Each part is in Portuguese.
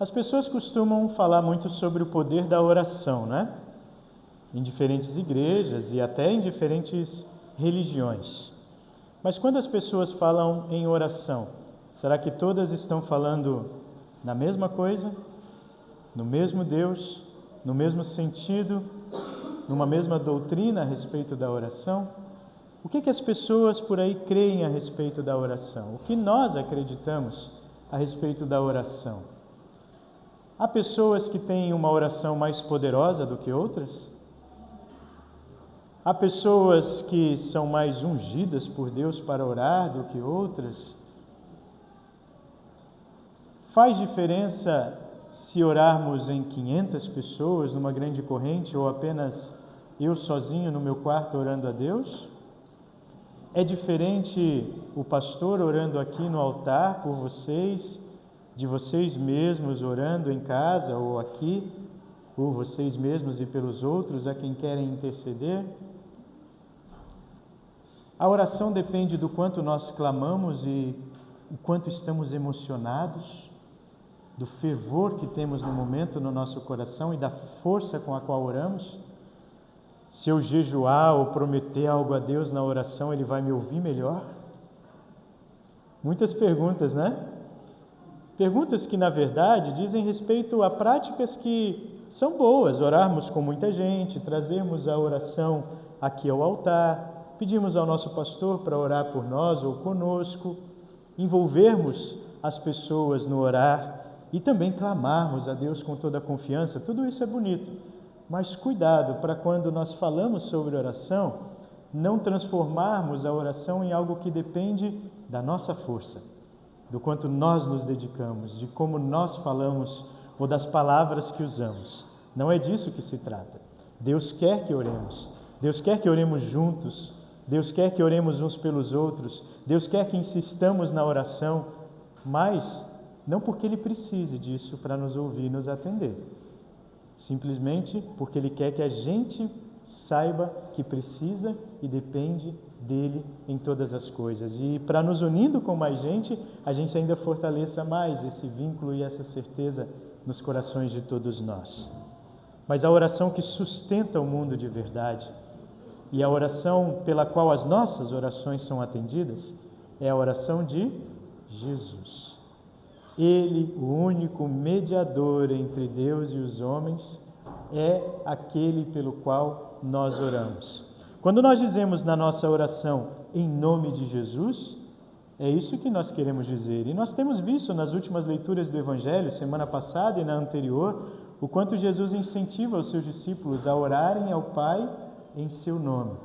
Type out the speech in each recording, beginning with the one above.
As pessoas costumam falar muito sobre o poder da oração, né? Em diferentes igrejas e até em diferentes religiões. Mas quando as pessoas falam em oração, será que todas estão falando na mesma coisa, no mesmo Deus, no mesmo sentido, numa mesma doutrina a respeito da oração? O que as pessoas por aí creem a respeito da oração? O que nós acreditamos a respeito da oração? Há pessoas que têm uma oração mais poderosa do que outras? Há pessoas que são mais ungidas por Deus para orar do que outras? Faz diferença se orarmos em 500 pessoas, numa grande corrente, ou apenas eu sozinho no meu quarto orando a Deus? É diferente o pastor orando aqui no altar por vocês, de vocês mesmos orando em casa ou aqui, por vocês mesmos e pelos outros a quem querem interceder? A oração depende do quanto nós clamamos e o quanto estamos emocionados, do fervor que temos no momento no nosso coração e da força com a qual oramos. Se eu jejuar ou prometer algo a Deus na oração, Ele vai me ouvir melhor? Muitas perguntas, né? Perguntas que, na verdade, dizem respeito a práticas que são boas. Orarmos com muita gente, trazermos a oração aqui ao altar, pedimos ao nosso pastor para orar por nós ou conosco, envolvermos as pessoas no orar e também clamarmos a Deus com toda a confiança. Tudo isso é bonito. Mas cuidado para quando nós falamos sobre oração, não transformarmos a oração em algo que depende da nossa força, do quanto nós nos dedicamos, de como nós falamos ou das palavras que usamos. Não é disso que se trata. Deus quer que oremos. Deus quer que oremos juntos. Deus quer que oremos uns pelos outros. Deus quer que insistamos na oração, mas não porque Ele precise disso para nos ouvir e nos atender. Simplesmente porque Ele quer que a gente saiba que precisa e depende dEle em todas as coisas. E para nos unindo com mais gente, a gente ainda fortaleça mais esse vínculo e essa certeza nos corações de todos nós. Mas a oração que sustenta o mundo de verdade e a oração pela qual as nossas orações são atendidas é a oração de Jesus. Ele, o único mediador entre Deus e os homens, é aquele pelo qual nós oramos. Quando nós dizemos na nossa oração, em nome de Jesus, é isso que nós queremos dizer. E nós temos visto nas últimas leituras do Evangelho, semana passada e na anterior, o quanto Jesus incentiva os seus discípulos a orarem ao Pai em seu nome.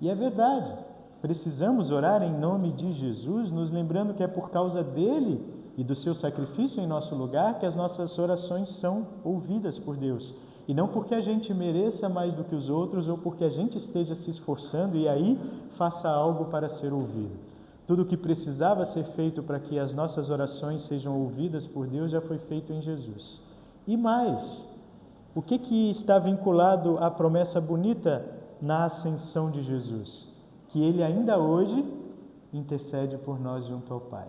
E é verdade, precisamos orar em nome de Jesus, nos lembrando que é por causa dele e do seu sacrifício em nosso lugar que as nossas orações são ouvidas por Deus. E não porque a gente mereça mais do que os outros ou porque a gente esteja se esforçando e aí faça algo para ser ouvido. Tudo o que precisava ser feito para que as nossas orações sejam ouvidas por Deus já foi feito em Jesus. E mais, o que está vinculado à promessa bonita na ascensão de Jesus? Que Ele ainda hoje intercede por nós junto ao Pai.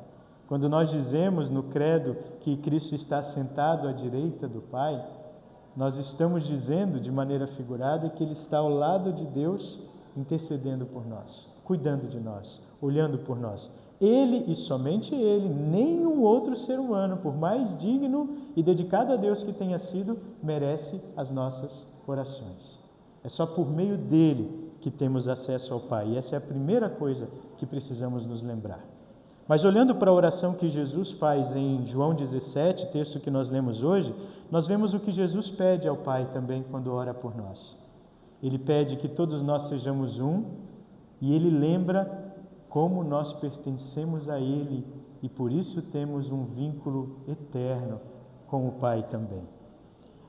Quando nós dizemos no credo que Cristo está sentado à direita do Pai, nós estamos dizendo de maneira figurada que Ele está ao lado de Deus intercedendo por nós, cuidando de nós, olhando por nós. Ele e somente Ele, nenhum outro ser humano, por mais digno e dedicado a Deus que tenha sido, merece as nossas orações. É só por meio dele que temos acesso ao Pai. E essa é a primeira coisa que precisamos nos lembrar. Mas olhando para a oração que Jesus faz em João 17, texto que nós lemos hoje, nós vemos o que Jesus pede ao Pai também quando ora por nós. Ele pede que todos nós sejamos um e Ele lembra como nós pertencemos a Ele e por isso temos um vínculo eterno com o Pai também.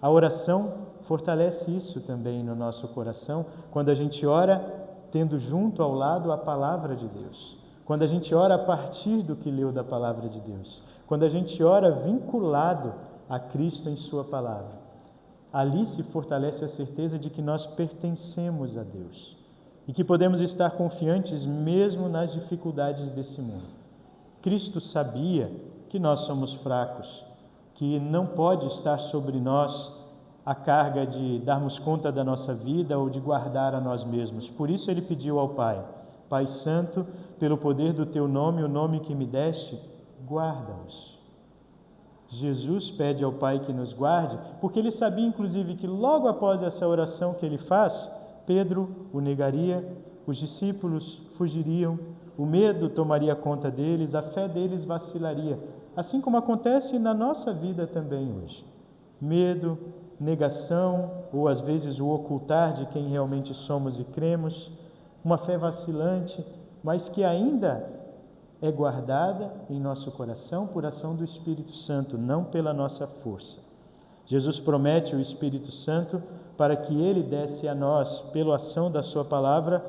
A oração fortalece isso também no nosso coração, quando a gente ora tendo junto ao lado a palavra de Deus. Quando a gente ora a partir do que leu da palavra de Deus. Quando a gente ora vinculado a Cristo em sua palavra. Ali se fortalece a certeza de que nós pertencemos a Deus. E que podemos estar confiantes mesmo nas dificuldades desse mundo. Cristo sabia que nós somos fracos. que não pode estar sobre nós a carga de darmos conta da nossa vida ou de guardar a nós mesmos. Por isso ele pediu ao Pai: Pai Santo, pelo poder do teu nome, o nome que me deste, guarda-os. Jesus pede ao Pai que nos guarde, porque ele sabia inclusive que logo após essa oração que ele faz, Pedro o negaria, os discípulos fugiriam, o medo tomaria conta deles, a fé deles vacilaria, assim como acontece na nossa vida também hoje. Medo, negação, ou às vezes o ocultar de quem realmente somos e cremos, uma fé vacilante, mas que ainda é guardada em nosso coração por ação do Espírito Santo, não pela nossa força. Jesus promete o Espírito Santo para que ele desse a nós, pela ação da sua palavra,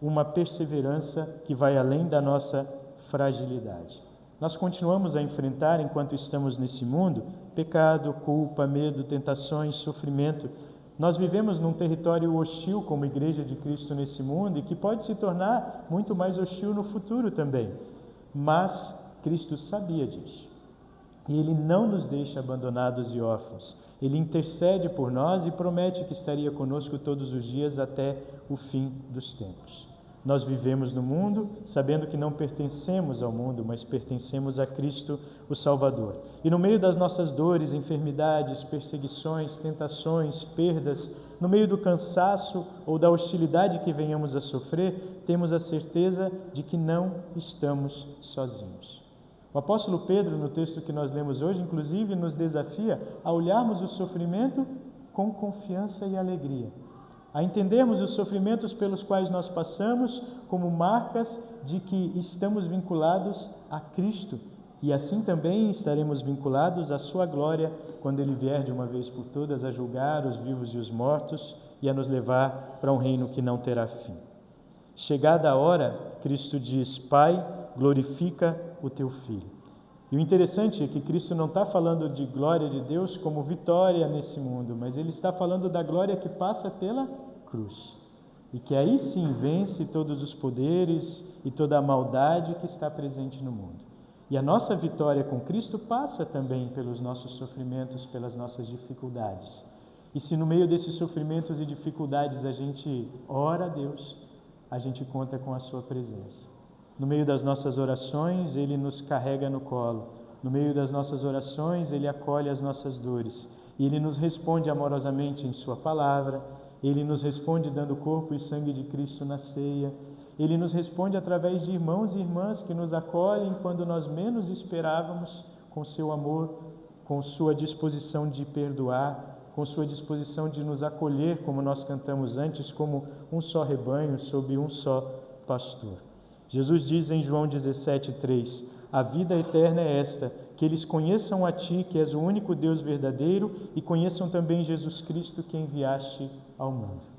uma perseverança que vai além da nossa fragilidade. Nós continuamos a enfrentar, enquanto estamos nesse mundo, pecado, culpa, medo, tentações, sofrimento. Nós vivemos num território hostil como Igreja de Cristo nesse mundo e que pode se tornar muito mais hostil no futuro também. Mas Cristo sabia disso. E Ele não nos deixa abandonados e órfãos. Ele intercede por nós e promete que estaria conosco todos os dias até o fim dos tempos. Nós vivemos no mundo sabendo que não pertencemos ao mundo, mas pertencemos a Cristo, o Salvador. E no meio das nossas dores, enfermidades, perseguições, tentações, perdas, no meio do cansaço ou da hostilidade que venhamos a sofrer, temos a certeza de que não estamos sozinhos. O apóstolo Pedro, no texto que nós lemos hoje, inclusive nos desafia a olharmos o sofrimento com confiança e alegria, a entendermos os sofrimentos pelos quais nós passamos como marcas de que estamos vinculados a Cristo e assim também estaremos vinculados à sua glória quando Ele vier de uma vez por todas a julgar os vivos e os mortos e a nos levar para um reino que não terá fim. Chegada a hora, Cristo diz: Pai, glorifica o teu Filho. E o interessante é que Cristo não está falando de glória de Deus como vitória nesse mundo, mas Ele está falando da glória que passa pela cruz. E que aí sim vence todos os poderes e toda a maldade que está presente no mundo. E a nossa vitória com Cristo passa também pelos nossos sofrimentos, pelas nossas dificuldades. E se no meio desses sofrimentos e dificuldades a gente ora a Deus, a gente conta com a sua presença. No meio das nossas orações, Ele nos carrega no colo. No meio das nossas orações, Ele acolhe as nossas dores. E Ele nos responde amorosamente em sua palavra. Ele nos responde dando corpo e sangue de Cristo na ceia. Ele nos responde através de irmãos e irmãs que nos acolhem quando nós menos esperávamos, com seu amor, com sua disposição de perdoar, com sua disposição de nos acolher, como nós cantamos antes, como um só rebanho, sob um só pastor. Jesus diz em João 17:3, a vida eterna é esta, que eles conheçam a Ti, que és o único Deus verdadeiro, e conheçam também Jesus Cristo, que enviaste ao mundo.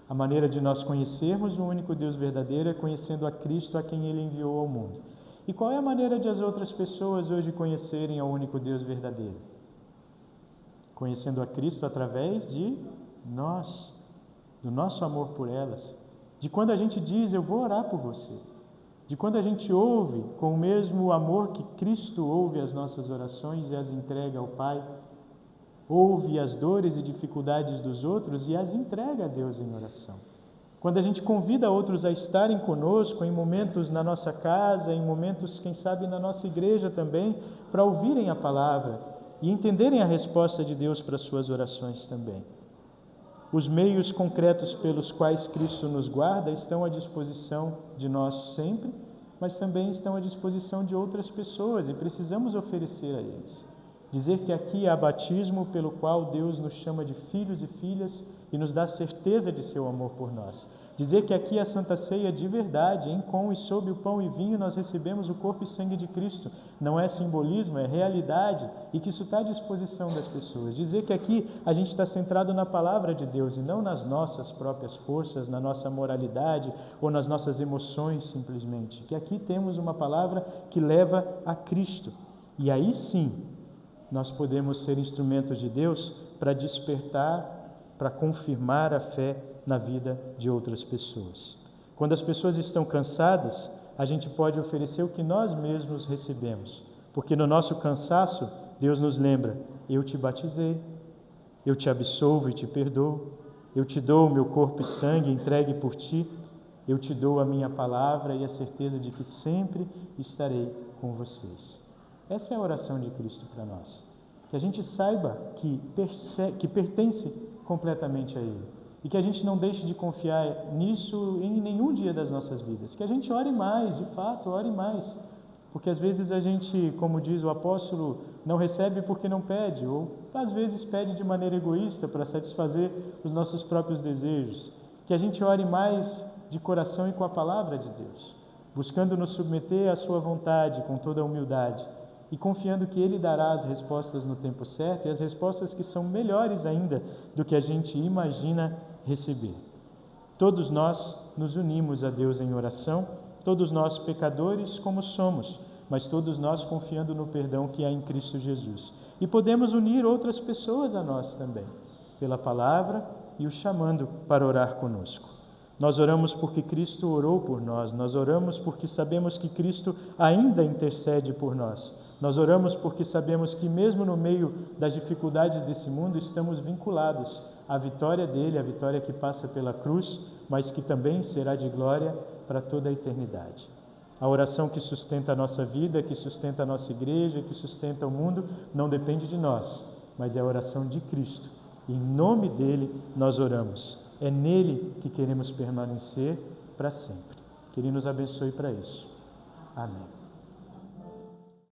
A maneira de nós conhecermos o único Deus verdadeiro é conhecendo a Cristo, a quem Ele enviou ao mundo. E qual é a maneira de as outras pessoas hoje conhecerem ao único Deus verdadeiro? Conhecendo a Cristo através de nós, do nosso amor por elas, de quando a gente diz, eu vou orar por você, de quando a gente ouve com o mesmo amor que Cristo ouve as nossas orações e as entrega ao Pai, ouve as dores e dificuldades dos outros e as entrega a Deus em oração. Quando a gente convida outros a estarem conosco em momentos na nossa casa, em momentos, quem sabe, na nossa igreja também, para ouvirem a palavra e entenderem a resposta de Deus para as suas orações também. Os meios concretos pelos quais Cristo nos guarda estão à disposição de nós sempre, mas também estão à disposição de outras pessoas e precisamos oferecer a eles. Dizer que aqui há batismo pelo qual Deus nos chama de filhos e filhas e nos dá certeza de seu amor por nós. Dizer que aqui há Santa Ceia de verdade, em com e sob o pão e vinho nós recebemos o corpo e sangue de Cristo. Não é simbolismo, é realidade e que isso está à disposição das pessoas. Dizer que aqui a gente está centrado na palavra de Deus e não nas nossas próprias forças, na nossa moralidade ou nas nossas emoções simplesmente. Que aqui temos uma palavra que leva a Cristo. E aí sim, nós podemos ser instrumentos de Deus para despertar, para confirmar a fé na vida de outras pessoas. Quando as pessoas estão cansadas, a gente pode oferecer o que nós mesmos recebemos, porque no nosso cansaço Deus nos lembra: eu te batizei, eu te absolvo e te perdoo, eu te dou o meu corpo e sangue entregue por ti, eu te dou a minha palavra e a certeza de que sempre estarei com vocês. Essa é a oração de Cristo para nós. Que a gente saiba que pertence completamente a Ele. E que a gente não deixe de confiar nisso em nenhum dia das nossas vidas. Que a gente ore mais, de fato, ore mais. Porque às vezes a gente, como diz o apóstolo, não recebe porque não pede. Ou às vezes pede de maneira egoísta para satisfazer os nossos próprios desejos. Que a gente ore mais de coração e com a palavra de Deus. Buscando nos submeter à sua vontade com toda a humildade. E confiando que Ele dará as respostas no tempo certo e as respostas que são melhores ainda do que a gente imagina receber. Todos nós nos unimos a Deus em oração, todos nós pecadores como somos, mas todos nós confiando no perdão que há em Cristo Jesus. E podemos unir outras pessoas a nós também, pela palavra e o chamando para orar conosco. Nós oramos porque Cristo orou por nós, nós oramos porque sabemos que Cristo ainda intercede por nós. Nós oramos porque sabemos que mesmo no meio das dificuldades desse mundo estamos vinculados à vitória dele, a vitória que passa pela cruz, mas que também será de glória para toda a eternidade. A oração que sustenta a nossa vida, que sustenta a nossa igreja, que sustenta o mundo, não depende de nós, mas é a oração de Cristo. Em nome dele nós oramos. É nele que queremos permanecer para sempre. Que ele nos abençoe para isso. Amém.